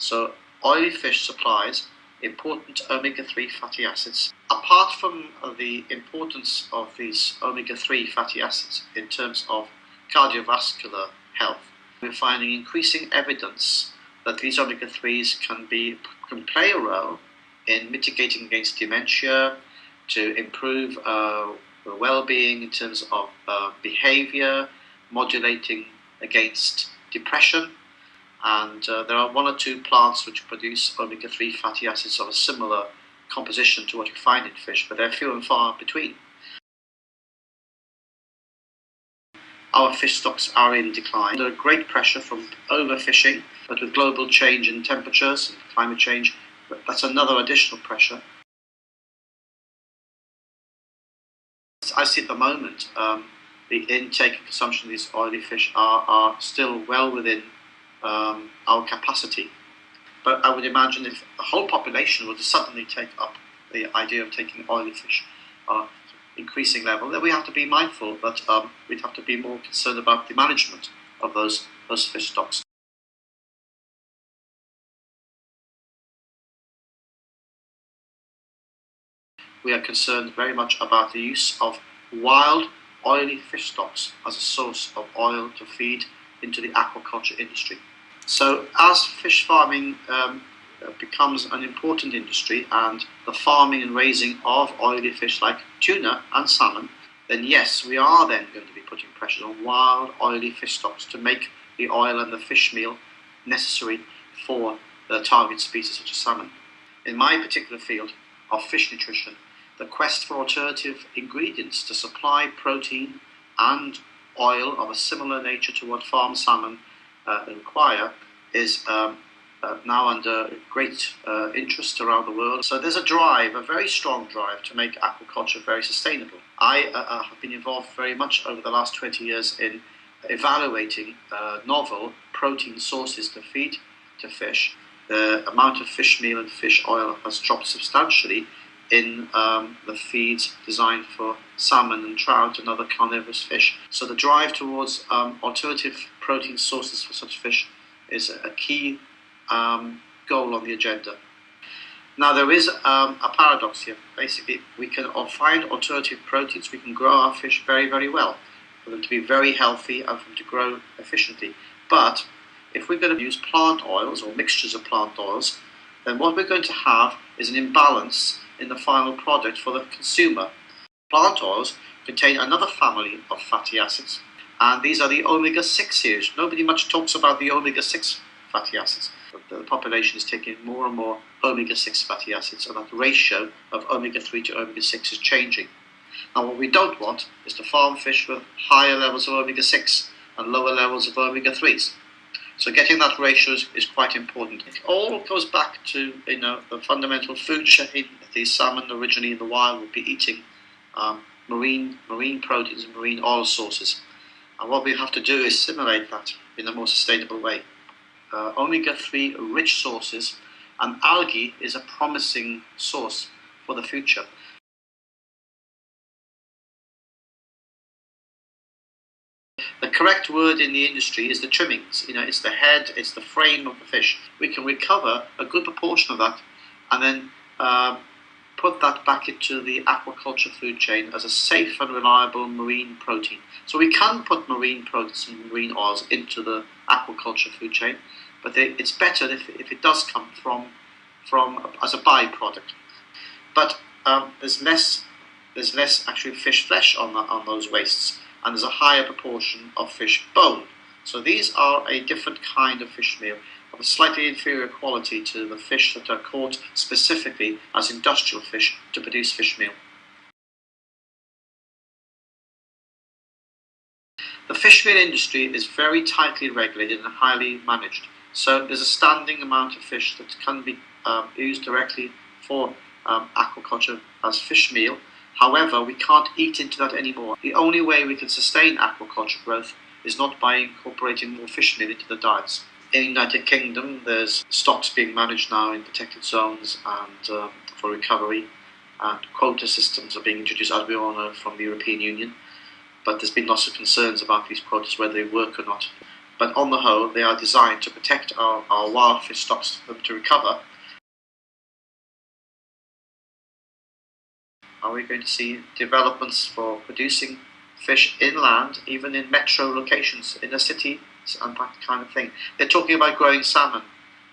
So oily fish supplies important omega-3 fatty acids. Apart from the importance of these omega-3 fatty acids in terms of cardiovascular health, we're finding increasing evidence that these omega-3s can play a role in mitigating against dementia, to improve the well-being in terms of behavior, modulating against depression, and there are one or two plants which produce omega-3 fatty acids of a similar composition to what you find in fish, but they're few and far between. Our fish stocks are in decline. Under great pressure from overfishing, but with global change in temperatures and climate change, that's another additional pressure. I see at the moment the intake and consumption of these oily fish are still well within our capacity. But I would imagine if the whole population were to suddenly take up the idea of taking oily fish increasing level, then we have to be mindful that we'd have to be more concerned about the management of those fish stocks. We are concerned very much about the use of wild oily fish stocks as a source of oil to feed into the aquaculture industry. So as fish farming becomes an important industry, and the farming and raising of oily fish like tuna and salmon, then yes, we are then going to be putting pressure on wild oily fish stocks to make the oil and the fish meal necessary for the target species such as salmon. In my particular field of fish nutrition, the quest for alternative ingredients to supply protein and oil of a similar nature to what farm salmon require is now under great interest around the world. So there's a very strong drive to make aquaculture very sustainable. I have been involved very much over the last 20 years in evaluating novel protein sources to feed to fish. The amount of fish meal and fish oil has dropped substantially in the feeds designed for salmon and trout and other carnivorous fish. So the drive towards alternative protein sources for such fish is a key goal on the agenda. Now there is a paradox here. Basically, we can find alternative proteins. We can grow our fish very, very well, for them to be very healthy and for them to grow efficiently. But if we're going to use plant oils or mixtures of plant oils, then what we're going to have is an imbalance in the final product for the consumer. Plant oils contain another family of fatty acids, and these are the omega-6 series. Nobody much talks about the omega-6 fatty acids. The population is taking more and more omega-6 fatty acids, and that ratio of omega-3 to omega-6 is changing. Now what we don't want is to farm fish with higher levels of omega-6 and lower levels of omega-3s. So getting that ratio is quite important. It all goes back to the fundamental food chain. The salmon originally in the wild would be eating marine proteins and marine oil sources. And what we have to do is simulate that in a more sustainable way. Omega-3 rich sources, and algae is a promising source for the future. The correct word in the industry is the trimmings. It's the head, it's the frame of the fish. We can recover a good proportion of that and then put that back into the aquaculture food chain as a safe and reliable marine protein. So we can put marine proteins and marine oils into the aquaculture food chain, but it's better if it does come from as a byproduct. But there's less actually fish flesh on those wastes, and there's a higher proportion of fish bone. So these are a different kind of fish meal, of a slightly inferior quality to the fish that are caught specifically as industrial fish to produce fish meal. The fish meal industry is very tightly regulated and highly managed. So there's a standing amount of fish that can be used directly for aquaculture as fish meal. However, we can't eat into that anymore. The only way we can sustain aquaculture growth is not by incorporating more fish meal into the diets. In the United Kingdom, there's stocks being managed now in protected zones and for recovery, and quota systems are being introduced, as we all know, from the European Union. But there's been lots of concerns about these quotas, whether they work or not. but on the whole, they are designed to protect our wild fish stocks for them to recover. Are we going to see developments for producing fish inland, even in metro locations, in the city, and that kind of thing? They're talking about growing salmon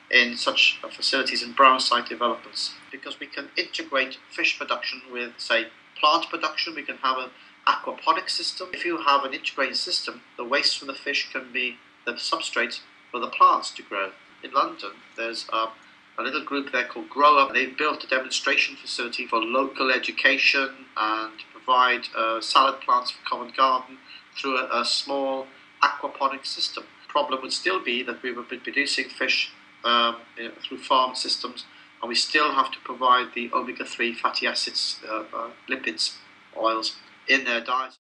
in such facilities and brown site developments, because we can integrate fish production with, say, plant production. We can have an aquaponic system. If you have an integrated system, the waste from the fish can be the substrate for the plants to grow. In London, there's a little group there called Grow Up. They've built a demonstration facility for local education and provide salad plants for Covent Garden through a small aquaponic system. The problem would still be that we would be producing fish through farm systems, and we still have to provide the omega-3 fatty acids, lipids, oils in their diet.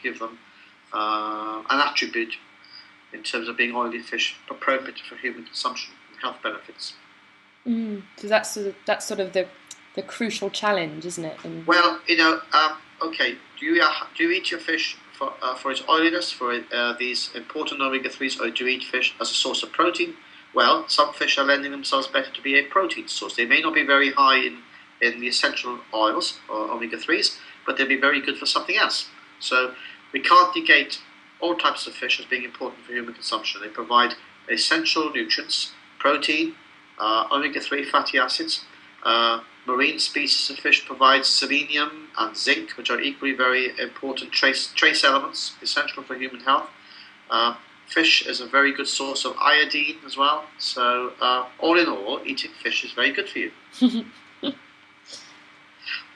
give them an attribute in terms of being oily fish appropriate for human consumption and health benefits. So that's sort of the crucial challenge, isn't it? Well, okay. Do you eat your fish for its oiliness, for these important omega-3s, or do you eat fish as a source of protein? Well, some fish are lending themselves better to be a protein source. They may not be very high in the essential oils or omega-3s, but they'll be very good for something else. So we can't negate all types of fish as being important for human consumption. They provide essential nutrients, protein, omega-3 fatty acids. Marine species of fish provide selenium and zinc, which are equally very important trace elements, essential for human health. Fish is a very good source of iodine as well. So all in all, eating fish is very good for you.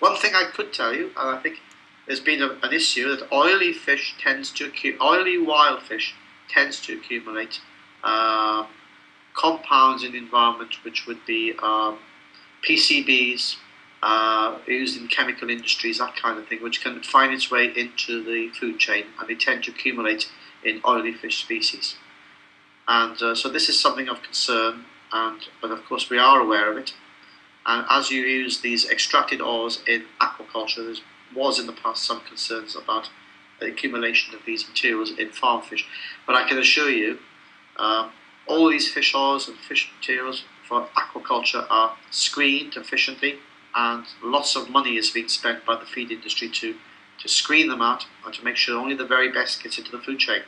One thing I could tell you, and I think there's been an issue, that oily wild fish tends to accumulate compounds in the environment, which would be PCBs used in chemical industries, that kind of thing, which can find its way into the food chain, and they tend to accumulate in oily fish species. And so this is something of concern, but of course we are aware of it. And as you use these extracted oils in aquaculture, there was in the past some concerns about the accumulation of these materials in farm fish. But I can assure you, all these fish oils and fish materials for aquaculture are screened efficiently, and lots of money is being spent by the feed industry to screen them out and to make sure only the very best gets into the food chain.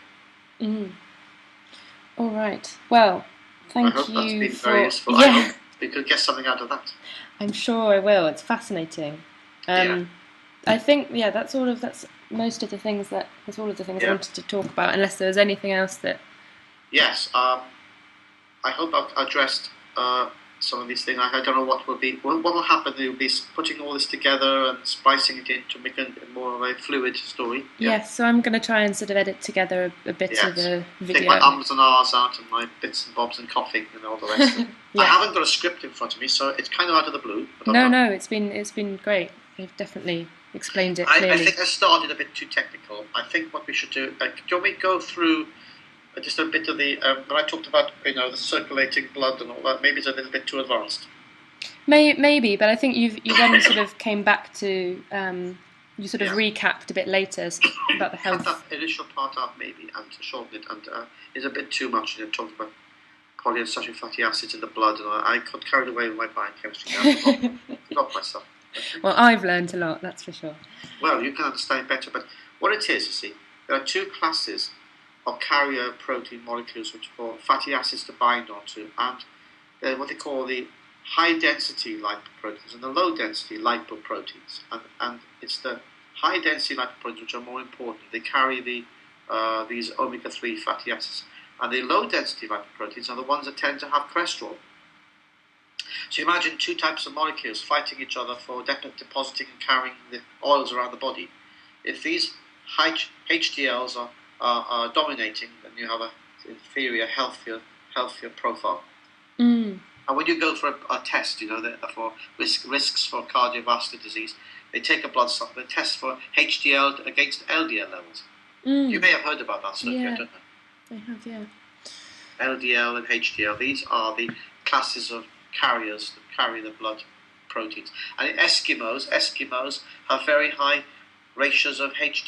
All right. Well, thank you. I hope that's been very useful. Yeah. I hope we could get something out of that. I'm sure I will. It's fascinating. I think that's most of the things I wanted to talk about. Unless there was anything else that. Yes. I hope I've addressed some of these things. I don't know what will happen. They'll be putting all this together and splicing it in to make it more of a fluid story. Yes, so I'm going to try and sort of edit together a bit of the video. Take my ums and ahs out and my bits and bobs and coughing and all the rest of it. I haven't got a script in front of me, so it's kind of out of the blue. No, it's been great. You've definitely explained it clearly. I think I started a bit too technical. I think what we should do, do you want me to go through just a bit of the, when I talked about, the circulating blood and all that, maybe it's a little bit too advanced. Maybe, but I think you then sort of came back to, you sort of recapped a bit later about the health. That initial part out maybe, and to shorten it, and it's a bit too much, talking about polyunsaturated fatty acids in the blood, and I got carried away with my biochemistry now. I forgot myself. Well, I've learned a lot, that's for sure. Well, you can understand better, but what it is, you see, there are two classes of carrier protein molecules which for fatty acids to bind onto, and what they call the high density lipoproteins and the low density lipoproteins, and it's the high density lipoproteins which are more important. They carry these omega-3 fatty acids, and the low density lipoproteins are the ones that tend to have cholesterol. So imagine two types of molecules fighting each other for depositing and carrying the oils around the body. If these HDLs are dominating, then you have an inferior, healthier profile. And when you go for a test, for risks for cardiovascular disease, they take a blood sample, they test for HDL against LDL levels. You may have heard about that, Sophia, don't you? I have, yeah. LDL and HDL, these are the classes of carriers that carry the blood proteins. And Eskimos have very high ratios of HDL.